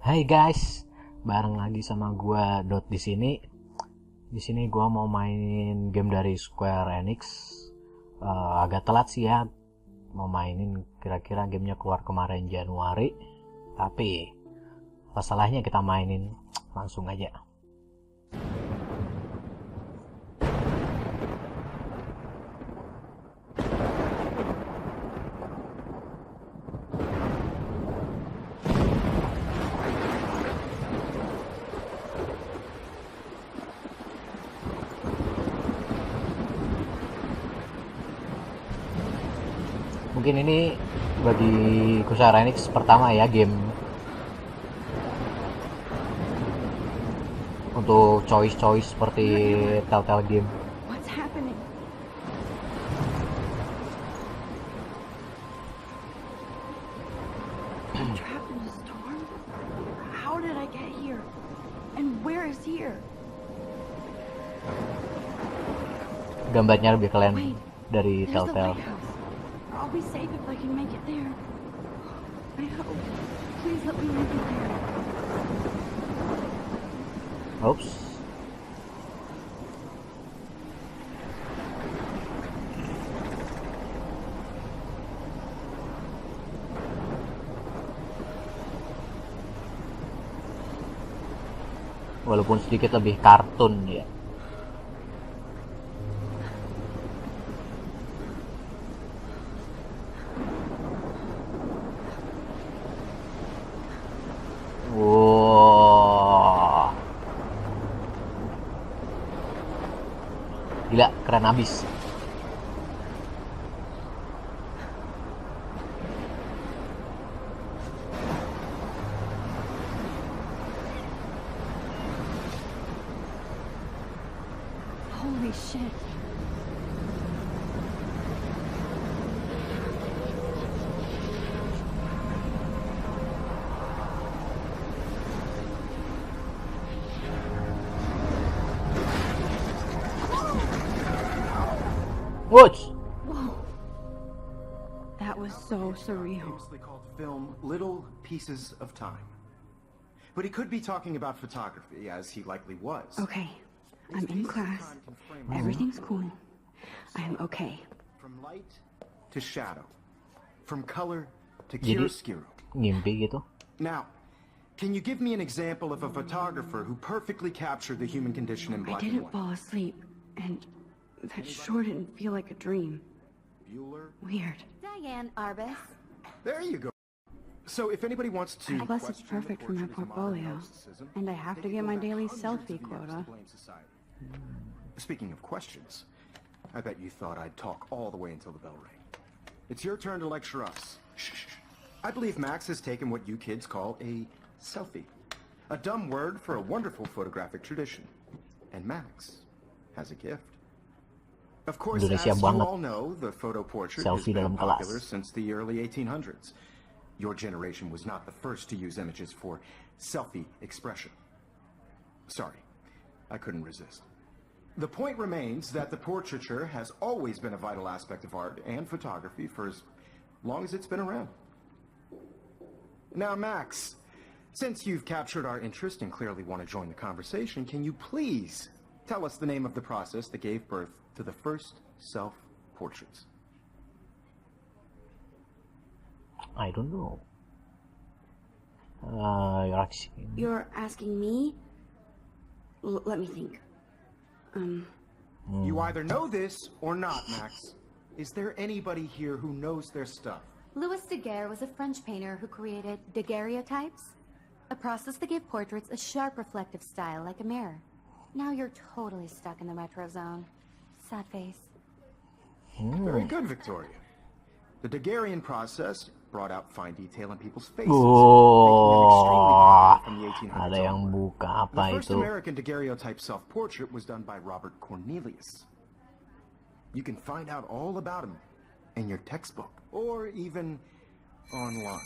Hai guys, bareng lagi sama gua Dot di sini. Di sini gua mau mainin game dari Square Enix. Agak telat sih ya, mau mainin kira-kira gamenya keluar kemarin Januari. Tapi masalahnya kita mainin langsung aja. Mungkin ini bagi Square Enix pertama ya game untuk choice seperti Telltale game. What's happening? I'm trapped in a storm? How did I get here? And where is here? Gambarnya lebih keren Wait, dari there's the Telltale. lighthouse. I'll be safe if I can make it there. I hope. Please let me make it there. Oops. Walaupun sedikit lebih kartun ya. Wow. Gila, keren abis. Holy shit. Watch. Whoa. That was so surreal. Famously called film Little Pieces of Time. But he could be talking about photography, as he likely was. Okay, I'm in class. Everything's cool. I'm okay. From light to shadow. From color to Jadi chiaroscuro. ngimpi gitu. Now, can you give me an example of a photographer who perfectly captured the human condition in I black and didn't white? fall asleep, and that sure didn't feel like a dream. Bueller? Weird. Diane Arbus. There you go. So if anybody wants to Plus, it's question perfect for my the portrait as a modern portfolio. narcissism, And I have to they get can my go back daily hundreds selfie of years quota. to blame society. Speaking of questions, I bet you thought I'd talk all the way until the bell rang. It's your turn to lecture us. Shh. I believe Max has taken what you kids call a selfie. A dumb word for a wonderful photographic tradition. And Max has a gift. Of course, as Indonesia you banget. all know, the photo portrait has Selfie been dalam kelas. popular since the early 1800s. Your generation was not the first to use images for selfie expression. Sorry, I couldn't resist. The point remains that the portraiture has always been a vital aspect of art and photography for as long as it's been around. Now, Max, since you've captured our interest and clearly want to join the conversation, can you please tell us the name of the process that gave birth to the first self-portraits? I don't know. You're asking me? Let me think. You either know this or not, Max. Is there anybody here who knows their stuff? Louis Daguerre was a French painter who created daguerreotypes, a process that gave portraits a sharp reflective style like a mirror. Now you're totally stuck in the retro zone. Sad face. Very good, Victoria. The Daguerrean process brought out fine detail in people's faces, Oh, making them extremely popular from the 1800s ada yang onward. buka apa The first itu? American daguerreotype self-portrait was done by Robert Cornelius. You can find out all about him in your textbook, or even online.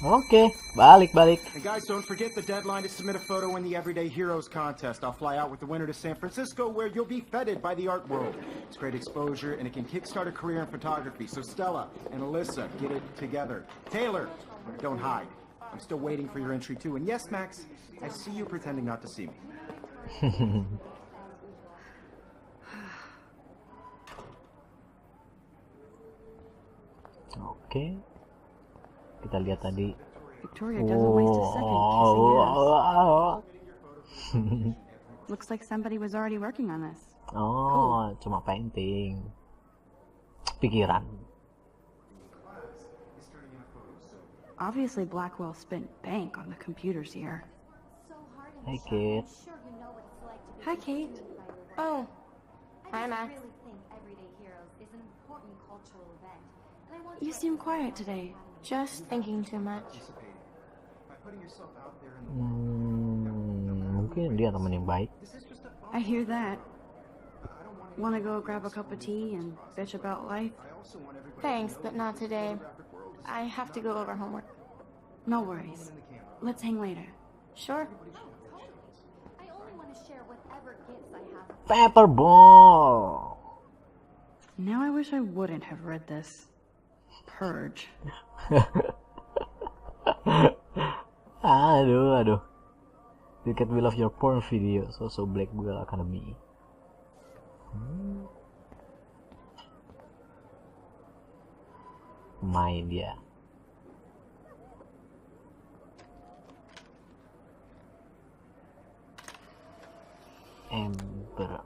Oke, balik. And guys, don't forget the deadline to submit a photo in the Everyday Heroes contest. I'll fly out with the winner to San Francisco, where you'll be feted by the art world. It's great exposure, and it can kickstart a career in photography. So Stella and Alyssa, get it together. Taylor, don't hide. I'm still waiting for your entry too. And yes, Max, I see you pretending not to see me. Oke. Kita lihat tadi. Victoria doesn't waste a second kissing ass. Looks like somebody was already working on this. Oh, cuma painting. Pikiran. Obviously, Blackwell spent bank on the computers here. Hey, Kate. Hi, Kate. Oh, hi, I Max. really think Everyday Heroes is an important cultural event. And I want You seem quiet today. Just thinking too much. Mungkin dia teman yang baik. I hear that. Want to go grab a cup of tea and bitch about life? Thanks, but not today. I have to go over homework. No worries. Let's hang later. Sure. I only want to share whatever gifts I have. Paperball. Now I wish I wouldn't have read this. Purge. Aduh. You can we love your porn videos. Also Black Girl Academy. Main dia. Ember.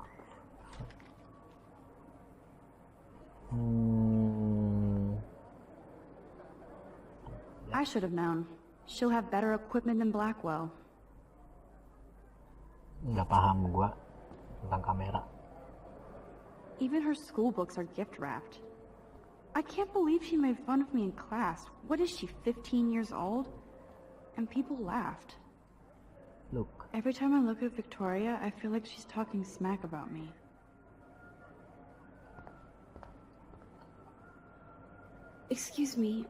I should have known. She'll have better equipment than Blackwell. Nggak paham gua tentang kamera. Even her school books are gift wrapped. I can't believe she made fun of me in class. What is she, 15 years old? And people laughed. Look. Every time I look at Victoria, I feel like she's talking smack about me. Excuse me,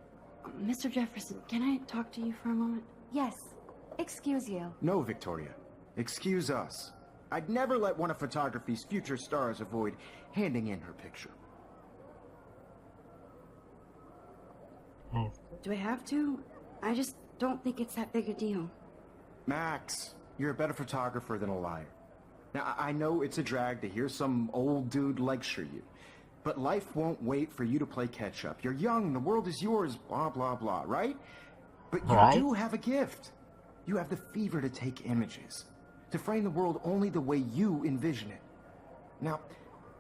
Mr. Jefferson, can I talk to you for a moment? Yes. Excuse you. No, Victoria. Excuse us. I'd never let one of photography's future stars avoid handing in her picture. Do I have to? I just don't think it's that big a deal. Max, you're a better photographer than a liar. Now, I know it's a drag to hear some old dude lecture you, but life won't wait for you to play catch-up. You're young, the world is yours, blah, blah, blah, right? But you do have a gift. You have the fever to take images, to frame the world only the way you envision it. Now,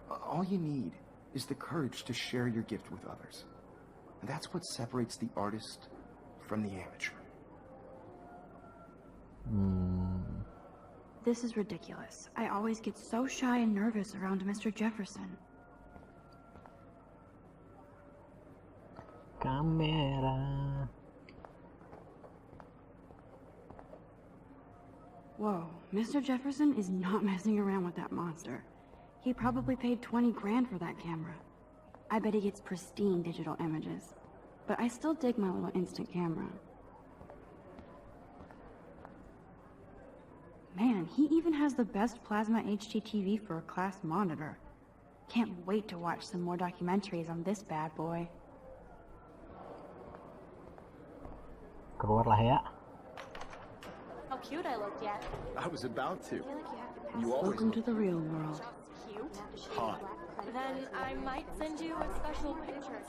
all you need is the courage to share your gift with others. And that's what separates the artist from the amateur. This is ridiculous. I always get so shy and nervous around Mr. Jefferson. Kamera. Whoa, Mr. Jefferson is not messing around with that monster. He probably paid 20 grand for that camera. I bet he gets pristine digital images. But I still dig my little instant camera. Man, he even has the best plasma HDTV for a class monitor. Can't wait to watch some more documentaries on this bad boy. Keluar lah ya. How cute I look yet. I was about to. Welcome to the real world. Cute. Hot. Then I might send you a special picture.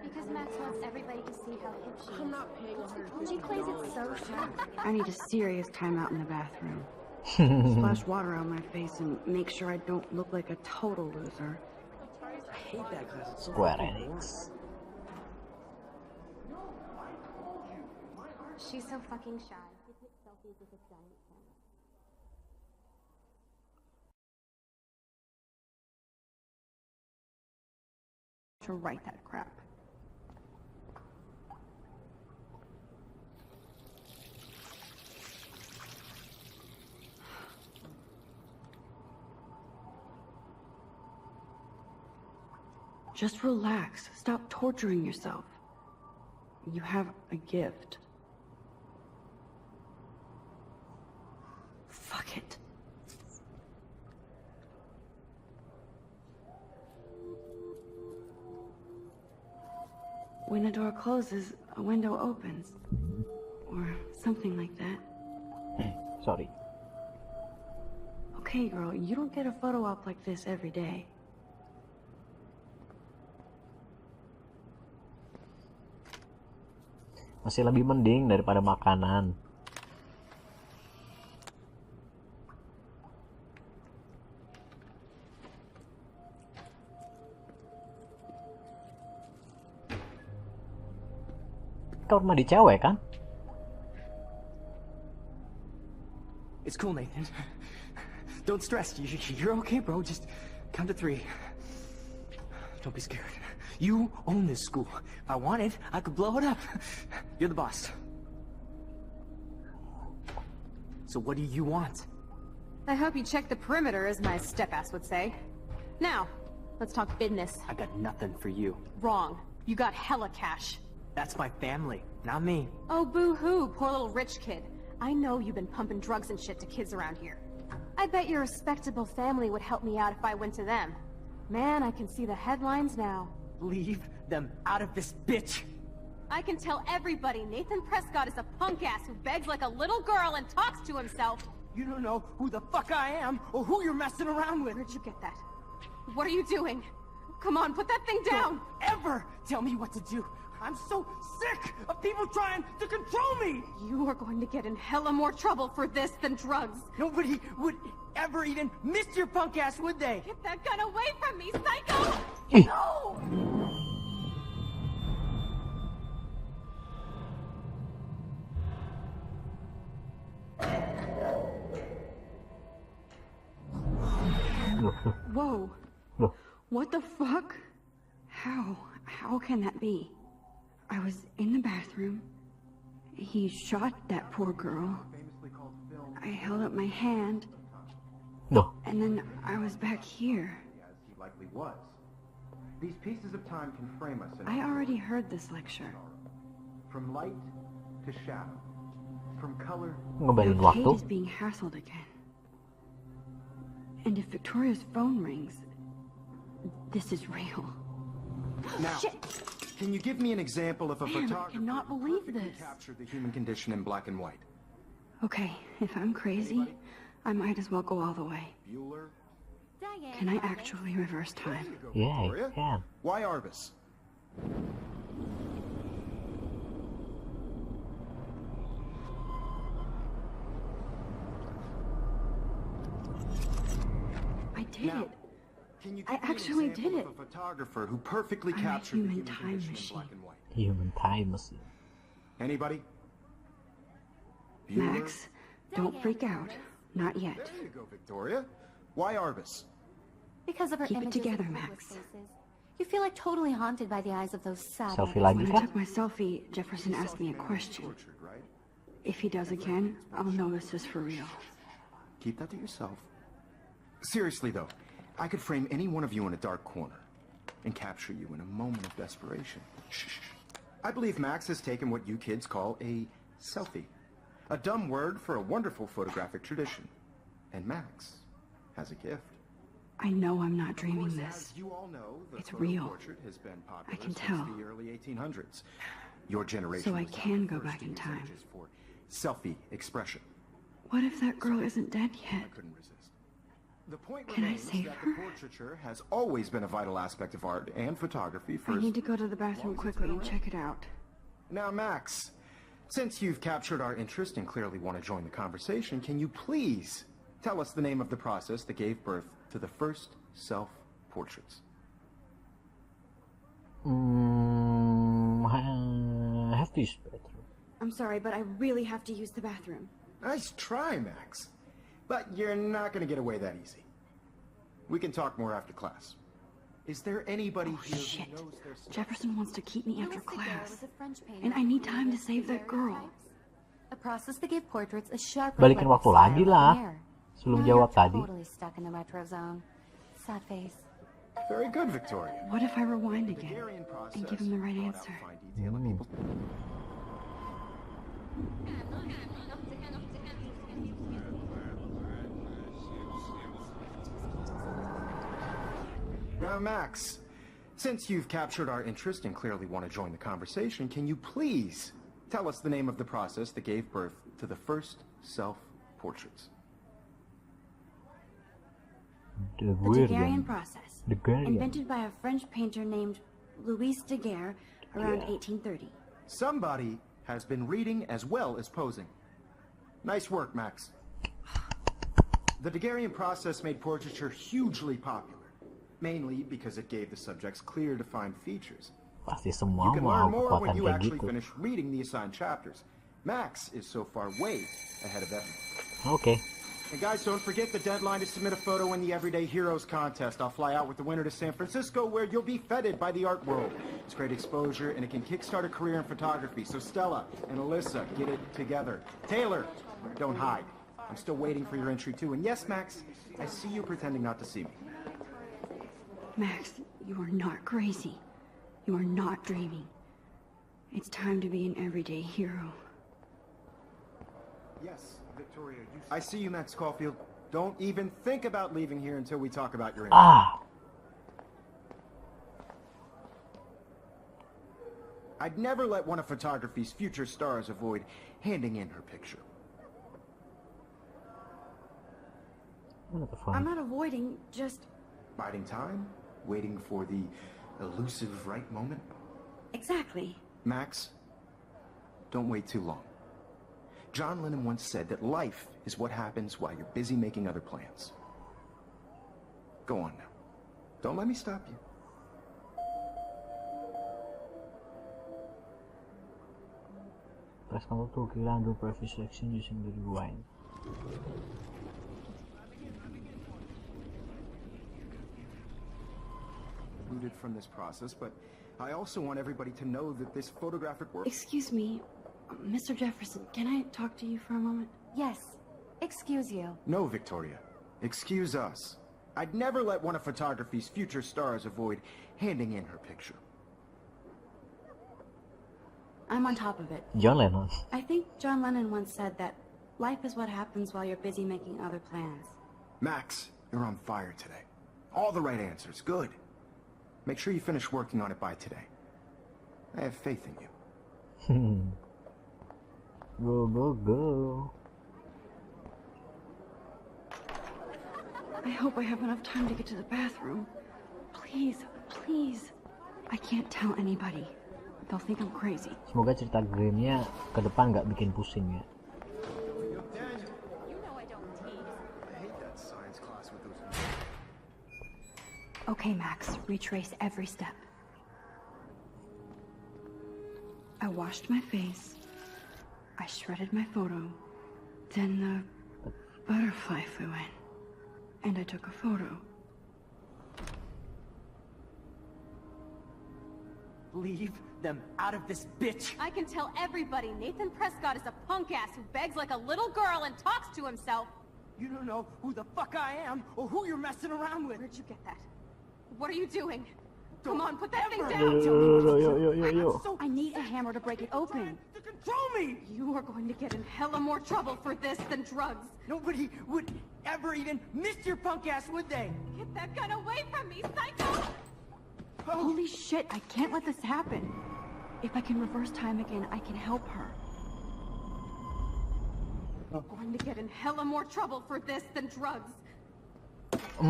Because Max wants everybody to see how hip she is. I'm not paying her. She plays it so sharp. I need a serious timeout in the bathroom. Splash water on my face and make sure I don't look like a total loser. I hate that class. It's so Square fucking Enix. She's so fucking shy. She takes selfies with a giant camera. To write that crap. Just relax. Stop torturing yourself. You have a gift. Fuck it. When a door closes, a window opens. Or something like that. Sorry. Okay, girl, you don't get a photo op like this every day. Masih lebih mending daripada makanan. Kau mandi cewek kan? It's cool, Nathan. Don't stress. You're okay, bro. Just count to 3. Don't be scared. You own this school. If I wanted, I could blow it up. You're the boss. So what do you want? I hope you check the perimeter, as my step-ass would say. Now, let's talk business. I got nothing for you. Wrong. You got hella cash. That's my family, not me. Oh, boo-hoo, poor little rich kid. I know you've been pumping drugs and shit to kids around here. I bet your respectable family would help me out if I went to them. Man, I can see the headlines now. Leave them out of this bitch. I can tell everybody Nathan Prescott is a punk ass who begs like a little girl and talks to himself. You don't know who the fuck I am or who you're messing around with. Where'd you get that? What are you doing? Come on, put that thing down! Don't ever tell me what to do. I'm so sick of people trying to control me! You are going to get in hella more trouble for this than drugs. Nobody would ever even miss your punk ass, would they? Get that gun away from me, psycho! No! Whoa. What the fuck? How can that be? I was in the bathroom. He shot that poor girl. I held up my hand. No. And then I was back here. As he likely was. These pieces of time can frame us in I already heard this lecture. from light to shadow, from color. Ngebalin Now Kate waktu. is being hassled again. And if Victoria's phone rings, this is real. Now, can you give me an example of a Man, I photographer cannot who believe perfectly this. captured the human condition in black and white? Okay, if I'm crazy, I might as well go all the way. Bueller? Diane, Can I actually reverse time? Yeah, Victoria? you can. Why Arbus? I did Now, it. can you I give me an actually example did of it. a photographer who perfectly I'm a captured the human human time condition machine. in black and white? Human time machine. Anybody? Bueller? Max, don't freak out. Not yet. There you go, Victoria. Why Arbus? Because of her Keep it images together, of public Max. spaces. You feel like totally haunted by the eyes of those sad Selfie mothers. lagi When I kah? took my selfie, Jefferson asked me a question. Tortured, right? If he does again, I'll know this is for real. Keep that to yourself. Seriously, though, I could frame any one of you in a dark corner and capture you in a moment of desperation. Shh. I believe Max has taken what you kids call a selfie. A dumb word for a wonderful photographic tradition. And Max has a gift. I know I'm not Of dreaming course, this. as you all know, the It's photo real. portrait has been popular I can since tell. the early 1800s. Your generation So I was not can the go first back to in use time. images for selfie expression. What if that girl isn't dead I yet? couldn't resist. The point Can I remains save that her? the portraiture has always been a vital aspect of art and photography for I as need to go to the bathroom quickly and check it out. Now, Max, since you've captured our interest and clearly want to join the conversation, can you please tell us the name of the process that gave birth to the first self-portraits? I have to use bathroom. I'm sorry, but I really have to use the bathroom. Nice try, Max. But you're not going to get away that easy. We can talk more after class. Is there anybody here Shit. who knows their stuff? Jefferson wants to keep me after Louis Daguerre class. was a French painter And I who need time to created save that girl. daguerreotypes, a process that gave portraits a sharp Balikin reflective waktu lagi style lah. like a mirror. Sebelum Now jawab you're tadi. totally stuck in the retro zone. Sad face. Very good, Victoria. What if I rewind again Hungarian process and give him the right brought out answer? fine detail of people's- Now, Max, since you've captured our interest and clearly want to join the conversation, can you please tell us the name of the process that gave birth to the first self-portraits? The Daguerrean process, Daguerrean. invented by a French painter named Louis Daguerre around 1830. Somebody has been reading as well as posing. Nice work, Max. The Daguerrean process made portraiture hugely popular, mainly because it gave the subjects clear, defined features. Pasti You semua can mau learn more when kekuatan you kayak actually gitu. finish reading the assigned chapters. Max is so far way ahead of everyone. Oke. And guys, don't forget the deadline to submit a photo in the Everyday Heroes contest. I'll fly out with the winner to San Francisco, where you'll be feted by the art world. It's great exposure, and it can kickstart a career in photography. So Stella and Alyssa, get it together. Taylor, don't hide. I'm still waiting for your entry, too. And yes, Max, I see you pretending not to see me. Max, you are not crazy. You are not dreaming. It's time to be an everyday hero. Yes, Victoria, I see you, Max Caulfield. Don't even think about leaving here until we talk about your entry. Ah, I'd never let one of photography's future stars avoid handing in her picture. mana tuh I'm phone? not avoiding, just... Biding time, waiting for the elusive right moment. Exactly. Max, don't wait too long. John Lennon once said that life is what happens while you're busy making other plans. Go on now. Don't let me stop you. Press Ctrl to killer undo previous selection using the rewind. Rooted from this process, but I also want everybody to know that this photographic work... Excuse me, Mr. Jefferson, can I talk to you for a moment? Yes. Excuse you. No, Victoria. Excuse us. I'd never let one of photography's future stars avoid handing in her picture. I'm on top of it. John Lennon. I think John Lennon once said that life is what happens while you're busy making other plans. Max, you're on fire today. All the right answers. Good. Make sure you finish working on it by today. I have faith in you. Go, go, go. I hope I have enough time to get to the bathroom. Please, please. I can't tell anybody. They'll think I'm crazy. Semoga cerita gamenya ke depan nggak bikin pusing ya. Okay, Max, retrace every step. I washed my face. I shredded my photo. Then the butterfly flew in. And I took a photo. Leave them out of this bitch! I can tell everybody Nathan Prescott is a punk ass who begs like a little girl and talks to himself. You don't know who the fuck I am or who you're messing around with. Where'd you get that? What are you doing? Come on, put that thing ever down! Yo. I need a hammer to break it open. To control me! You are going to get in hella more trouble for this than drugs. Nobody would ever even miss your punk ass, would they? Get that gun away from me, psycho! Holy shit, I can't let this happen. If I can reverse time again, I can help her. Going to get in hella more trouble for this than drugs. No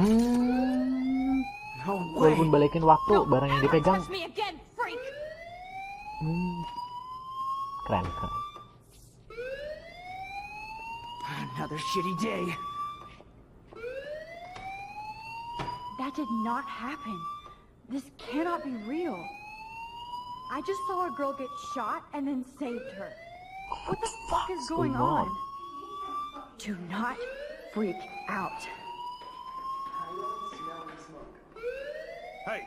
way! Walaupun balikin waktu, Don't barang yang ever dipegang. touch me again, freak! Keren, keren. Another shitty day. That did not happen. This cannot be real. I just saw a girl get shot and then saved her. What the fuck is going on? Do not freak out. Hey,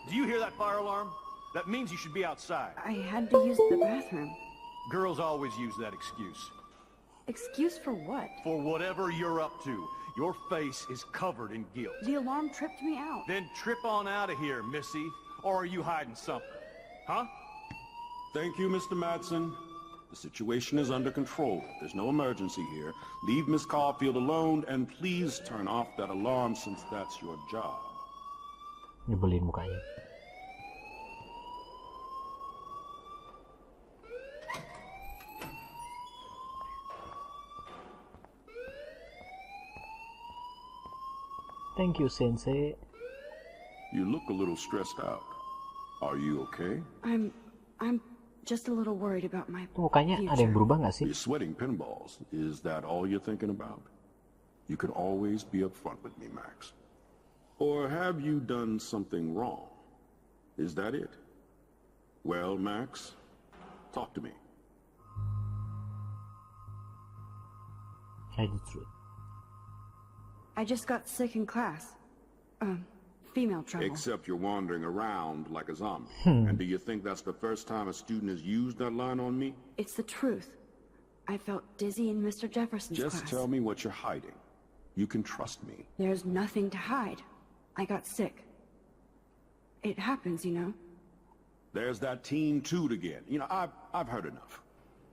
do you hear that fire alarm? That means you should be outside. I had to use the bathroom. Girls always use that excuse. Excuse for what? For whatever you're up to. Your face is covered in guilt. The alarm tripped me out. Then trip on out of here, Missy. Or are you hiding something? Huh? Thank you, Mr. Madsen. The situation is under control. There's no emergency here. Leave Miss Caulfield alone, and please turn off that alarm since that's your job. Nyebelin mukanya. Thank you, Sensei. You look a little stressed out. Are you okay? I'm just a little worried about my Mukanya ada yang berubah nggak sih? You're sweating pinballs. Is that all you're thinking about? You can always be upfront with me, Max. Or have you done something wrong? Is that it? Well, Max, talk to me. Hide the truth. I just got sick in class. Female trouble. Except you're wandering around like a zombie. And do you think that's the first time a student has used that line on me? It's the truth. I felt dizzy in Mr. Jefferson's class. Just tell me what you're hiding. You can trust me. There's nothing to hide. I got sick. It happens, you know. There's that teen toot again. You know, I've heard enough.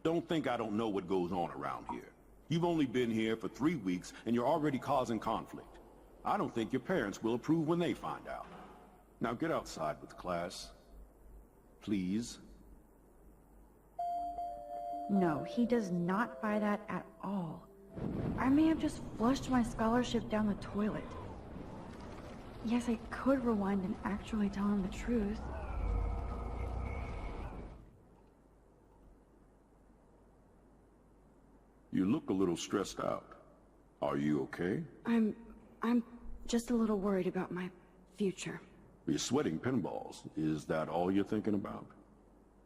Don't think I don't know what goes on around here. You've only been here for 3 weeks, and you're already causing conflict. I don't think your parents will approve when they find out. Now get outside with class. Please. No, he does not buy that at all. I may have just flushed my scholarship down the toilet. Yes, I could rewind and actually tell him the truth. You look a little stressed out. Are you okay? I'm just a little worried about my future. You're sweating pinballs. Is that all you're thinking about?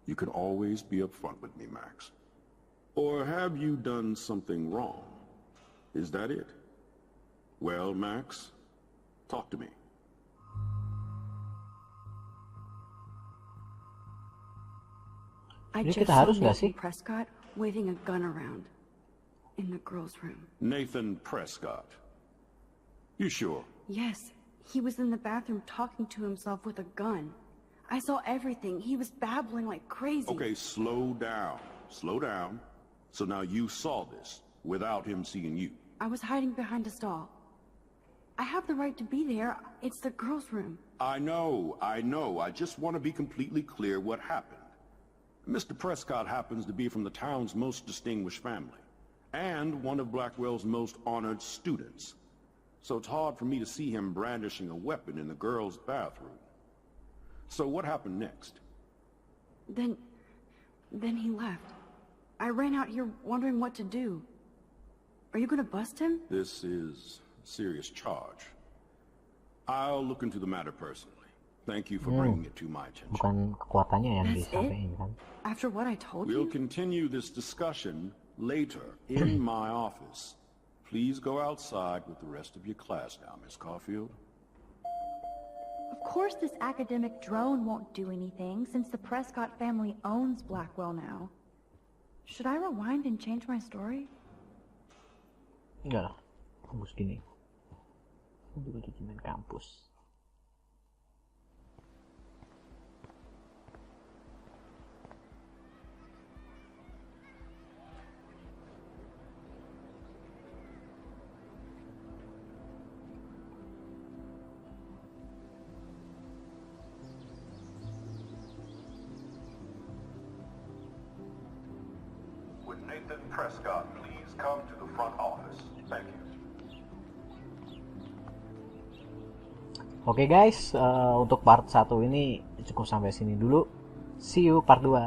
You can always be upfront with me, Max. Or have you done something wrong? Is that it? Well, Max, talk to me. I Jadi just kita saw harus nggak sih? Nathan Prescott waving a gun around in the girls' room. Nathan Prescott. You sure? Yes, he was in the bathroom talking to himself with a gun. I saw everything. He was babbling like crazy. Okay, slow down. Slow down. So now you saw this without him seeing you. I was hiding behind a stall. I have the right to be there. It's the girls' room. I know. I just want to be completely clear what happened. Mr. Prescott happens to be from the town's most distinguished family, and one of Blackwell's most honored students. So it's hard for me to see him brandishing a weapon in the girls' bathroom. So what happened next? Then he left. I ran out here wondering what to do. Are you gonna bust him? This is a serious charge. I'll look into the matter personally. Thank you for bringing it to my attention. Bukan kekuatannya yang That's disampaikan kan? After what I told We'll you? continue this discussion later in my office. Please go outside with the rest of your class now, Miss Caulfield. Of course this academic drone won't do anything, since the Prescott family owns Blackwell now. Should I rewind and change my story? Enggak lah, kampus gini. Ini juga jadi main kampus. Would Nathan Prescott please come to the front office? Thank you. Oke guys, untuk part 1 ini cukup sampai sini dulu. See you part 2.